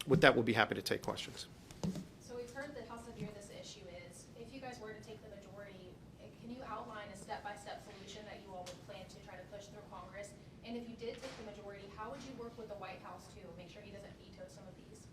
with that, we'll be happy to take questions. So we've heard that how severe this issue is. If you guys were to take the majority, can you outline a step-by-step solution that you all would plan to try to push through Congress? And if you did take the majority, how would you work with the White House to make sure he doesn't veto some of these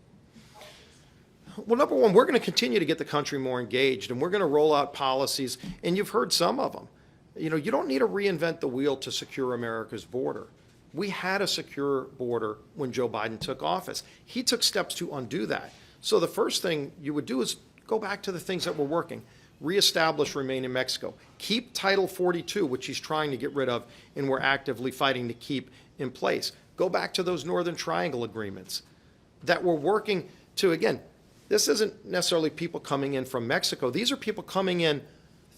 policies? Well, number one, we're going to continue to get the country more engaged, and we're going to roll out policies, and you've heard some of them. You know, you don't need to reinvent the wheel to secure America's border. We had a secure border when Joe Biden took office. He took steps to undo that. So the first thing you would do is go back to the things that were working. Reestablish remain in Mexico. Keep Title 42, which he's trying to get rid of, and we're actively fighting to keep in place. Go back to those Northern Triangle agreements that we're working to, again, this isn't necessarily people coming in from Mexico. These are people coming in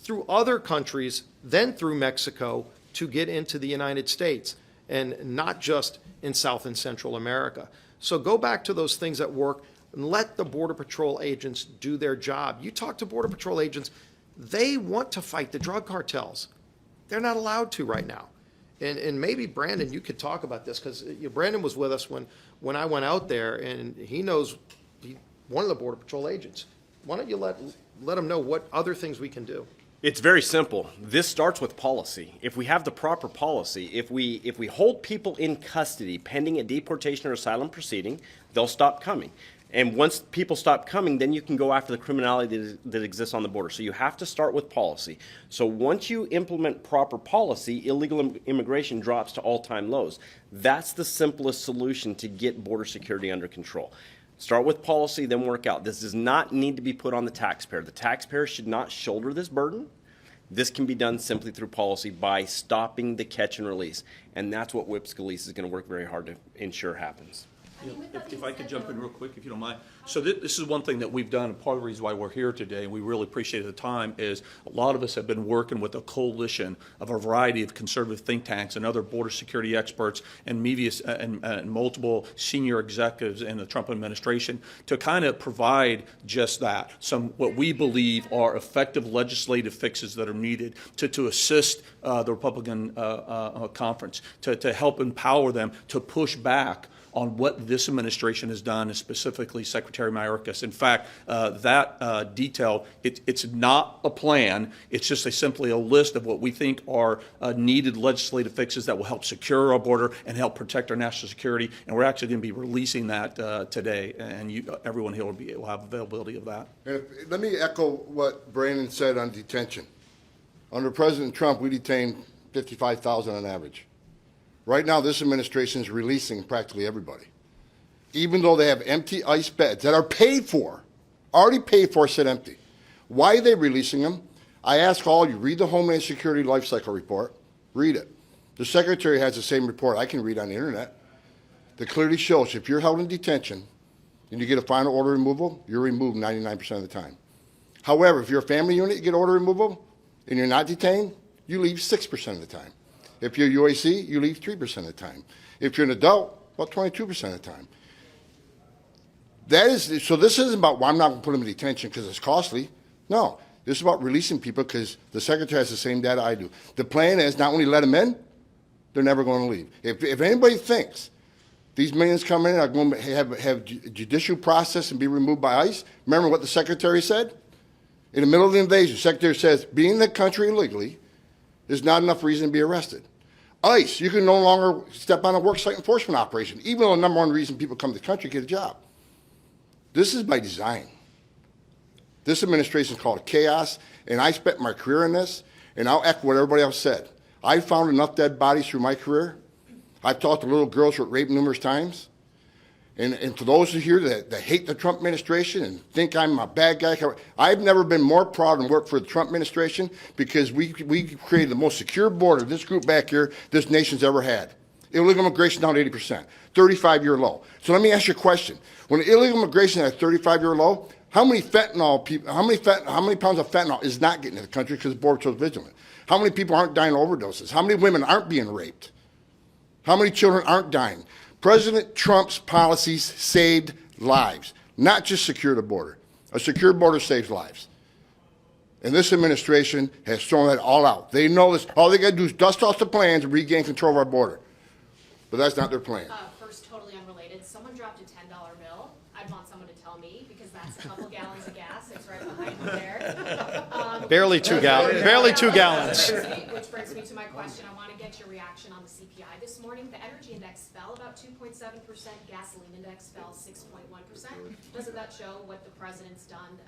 through other countries, then through Mexico, to get into the United States, and not just in South and Central America. So go back to those things that work and let the Border Patrol agents do their job. You talk to Border Patrol agents, they want to fight the drug cartels. They're not allowed to right now. And maybe, Brandon, you could talk about this, because Brandon was with us when I went out there, and he knows one of the Border Patrol agents. Why don't you let him know what other things we can do? It's very simple. This starts with policy. If we have the proper policy, if we hold people in custody pending a deportation or asylum proceeding, they'll stop coming. And once people stop coming, then you can go after the criminality that exists on the border. So you have to start with policy. So once you implement proper policy, illegal immigration drops to all-time lows. That's the simplest solution to get border security under control. Start with policy, then work out. This does not need to be put on the taxpayer. The taxpayer should not shoulder this burden. This can be done simply through policy by stopping the catch and release. And that's what Whip Scalise is going to work very hard to ensure happens. If I could jump in real quick, if you don't mind. So this is one thing that we've done, and part of the reason why we're here today, and we really appreciate the time, is a lot of us have been working with a coalition of a variety of conservative think tanks and other border security experts and media and multiple senior executives in the Trump administration to kind of provide just that, some what we believe are effective legislative fixes that are needed to assist the Republican conference, to help empower them to push back on what this administration has done, and specifically Secretary Mayorkas. In fact, that detail, it's not a plan. It's just simply a list of what we think are needed legislative fixes that will help secure our border and help protect our national security. And we're actually going to be releasing that today, and everyone here will have availability of that. And let me echo what Brandon said on detention. Under President Trump, we detained 55,000 on average. Right now, this administration is releasing practically everybody. Even though they have empty ICE beds that are paid for, already paid for, sit empty. Why are they releasing them? I ask all of you, read the Homeland Security Life Cycle Report. Read it. The Secretary has the same report I can read on the internet that clearly shows if you're held in detention and you get a final order removal, you're removed 99% of the time. However, if you're a family unit, you get order removal, and you're not detained, you leave 6% of the time. If you're UAC, you leave 3% of the time. If you're an adult, about 22% of the time. So this isn't about, well, I'm not going to put them in detention because it's costly. No, this is about releasing people because the Secretary has the same data I do. The plan is not only let them in, they're never going to leave. If anybody thinks these millions come in are going to have judicial process and be removed by ICE, remember what the Secretary said? In the middle of the invasion, the Secretary says, being in the country illegally is not enough reason to be arrested. ICE, you can no longer step on a worksite enforcement operation, even though the number one reason people come to the country to get a job. This is by design. This administration is called chaos, and I spent my career in this, and I'll echo what everybody else said. I found enough dead bodies through my career. I've talked to little girls who were raped numerous times. And for those who here that hate the Trump administration and think I'm a bad guy, I've never been more proud and worked for the Trump administration because we created the most secure border, this group back here, this nation's ever had. Illegal immigration down 80%, 35-year low. So let me ask you a question. When illegal immigration at a 35-year low, how many pounds of fentanyl is not getting to the country because the Border Patrol is vigilant? How many people aren't dying of overdoses? How many women aren't being raped? How many children aren't dying? President Trump's policies saved lives, not just secure the border. A secure border saves lives. And this administration has thrown that all out. They know this. All they got to do is dust off the plans and regain control of our border. But that's not their plan. First, totally unrelated. Someone dropped a $10 bill I'd want someone to tell me, because that's a couple gallons of gas. It's right behind me there. Barely 2 gallons. Which brings me to my question. I want to get your reaction on the CPI this morning. The energy index fell about 2.7%. Gasoline index fell 6.1%. Doesn't that show what the president's done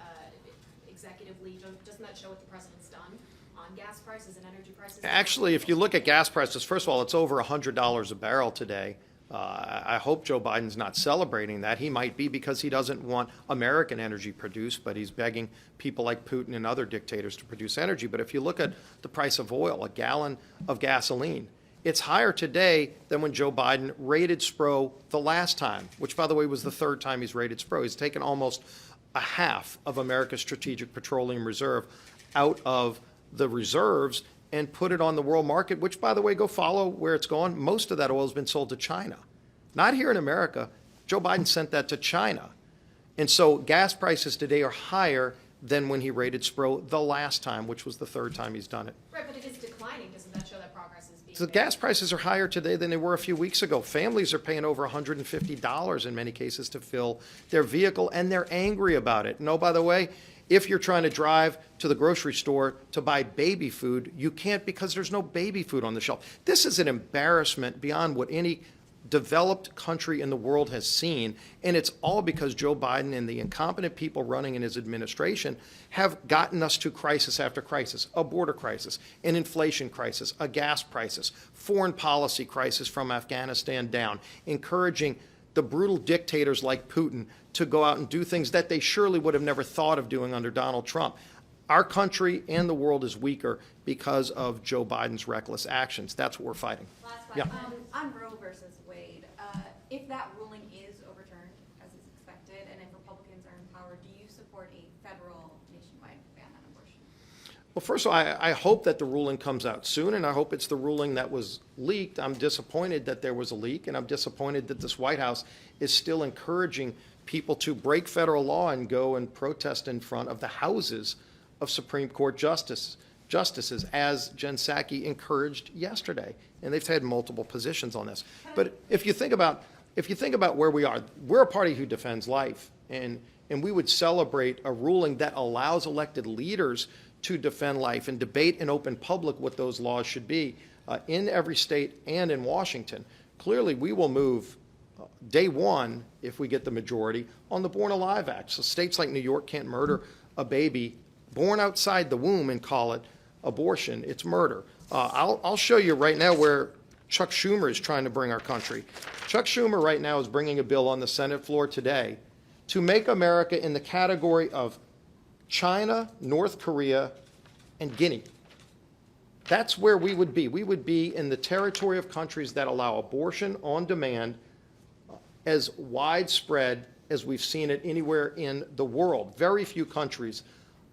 executively? Doesn't that show what the president's done on gas prices and energy prices? Actually, if you look at gas prices, first of all, it's over $100 a barrel today. I hope Joe Biden's not celebrating that. He might be, because he doesn't want American energy produced, but he's begging people like Putin and other dictators to produce energy. But if you look at the price of oil, a gallon of gasoline, it's higher today than when Joe Biden raided Spro the last time, which, by the way, was the third time he's raided Spro. He's taken almost a half of America's strategic petroleum reserve out of the reserves and put it on the world market, which, by the way, go follow where it's gone. Most of that oil has been sold to China. Not here in America. Joe Biden sent that to China. And so gas prices today are higher than when he raided Spro the last time, which was the third time he's done it. Right, but it is declining. Doesn't that show that progress is being So made? gas prices are higher today than they were a few weeks ago. Families are paying over $150 in many cases to fill their vehicle, and they're angry about it. No, by the way, if you're trying to drive to the grocery store to buy baby food, you can't, because there's no baby food on the shelf. This is an embarrassment beyond what any developed country in the world has seen, and it's all because Joe Biden and the incompetent people running in his administration have gotten us to crisis after crisis: a border crisis, an inflation crisis, a gas crisis, foreign policy crisis from Afghanistan down, encouraging the brutal dictators like Putin to go out and do things that they surely would have never thought of doing under Donald Trump. Our country and the world is weaker because of Joe Biden's reckless actions. That's what we're fighting. Last Yeah. question. On Roe versus Wade, if that ruling is overturned, as is expected, and if Republicans are in power, do you support a federal nationwide ban on abortion? Well, first of all, I hope that the ruling comes out soon, and I hope it's the ruling that was leaked. I'm disappointed that there was a leak, and I'm disappointed that this White House is still encouraging people to break federal law and go and protest in front of the houses of Supreme Court justices, as Jen Psaki encouraged yesterday. And they've had multiple positions on this. But if you think about where we are, we're a party who defends life, and we would celebrate a ruling that allows elected leaders to defend life and debate in open public what those laws should be in every state and in Washington. Clearly, we will move day one, if we get the majority, on the Born Alive Act. So states like New York can't murder a baby born outside the womb and call it abortion. It's murder. I'll show you right now where Chuck Schumer is trying to bring our country. Chuck Schumer right now is bringing a bill on the Senate floor today to make America in the category of China, North Korea, and Guinea. That's where we would be. We would be in the territory of countries that allow abortion on demand as widespread as we've seen it anywhere in the world. Very few countries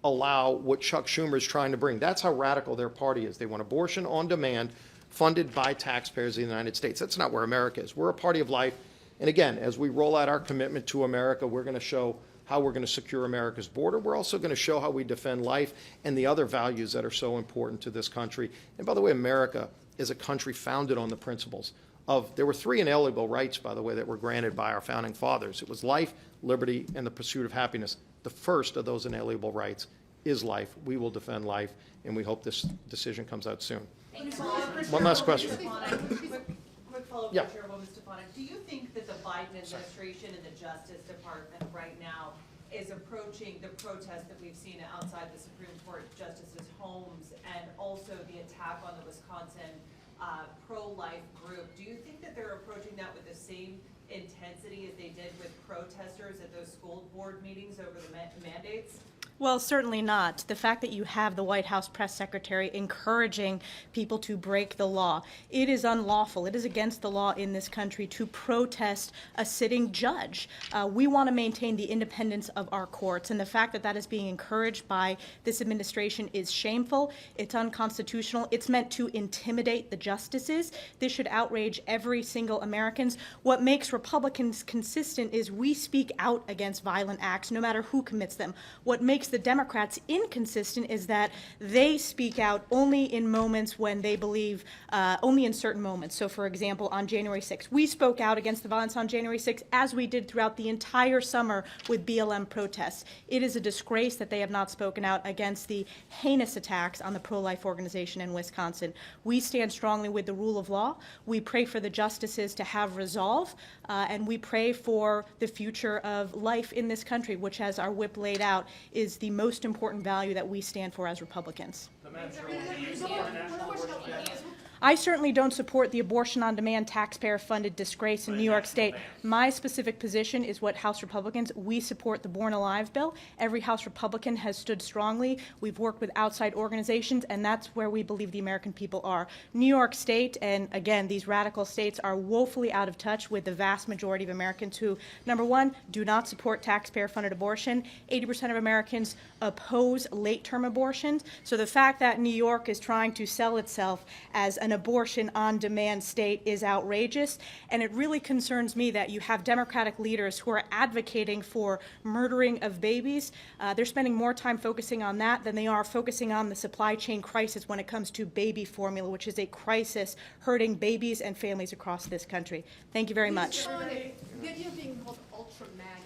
allow what Chuck Schumer is trying to bring. That's how radical their party is. They want abortion on demand, funded by taxpayers in the United States. That's not where America is. We're a party of life. And again, as we roll out our commitment to America, we're going to show how we're going to secure America's border. We're also going to show how we defend life and the other values that are so important to this country. And by the way, America is a country founded on the principles of, there were 3 inalienable rights, by the way, that were granted by our founding fathers. It was life, liberty, and the pursuit of happiness. The first of those inalienable rights is life. We will defend life, and we hope this decision comes out soon. One last question. Quick follow-up, Yeah. Chairwoman Stefanik. Do you think that the Biden administration and the Justice Department right now is approaching the protest that we've seen outside the Supreme Court justices' homes, and also the attack on the Wisconsin pro-life group? Do you think that they're approaching that with the same intensity as they did with protesters at those school board meetings over the mandates? Well, certainly not. The fact that you have the White House press secretary encouraging people to break the law, it is unlawful. It is against the law in this country to protest a sitting judge. We want to maintain the independence of our courts, and the fact that that is being encouraged by this administration is shameful. It's unconstitutional. It's meant to intimidate the justices. This should outrage every single American. What makes Republicans consistent is we speak out against violent acts, no matter who commits them. What makes makes the Democrats inconsistent is that they speak out only in moments when they believe, only in certain moments. So, for example, on January 6th, we spoke out against the violence on January 6th, as we did throughout the entire summer with BLM protests. It is a disgrace that they have not spoken out against the heinous attacks on the pro-life organization in Wisconsin. We stand strongly with the rule of law. We pray for the justices to have resolve, and we pray for the future of life in this country, which, as our whip laid out, is the most important value that we stand for as Republicans. I certainly don't support the abortion-on-demand, taxpayer-funded disgrace in New York State. My specific position is what House Republicans, we support the Born Alive bill. Every House Republican has stood strongly. We've worked with outside organizations, and that's where we believe the American people are. New York State, and again, these radical states, are woefully out of touch with the vast majority of Americans who, number one, do not support taxpayer-funded abortion. 80% of Americans oppose late-term abortions. So the fact that New York is trying to sell itself as an abortion-on-demand state is outrageous, and it really concerns me that you have Democratic leaders who are advocating for murdering of babies. They're spending more time focusing on that than they are focusing on the supply chain crisis when it comes to baby formula, which is a crisis hurting babies and families across this country. Thank you very much. The idea of being called ultra-MAGA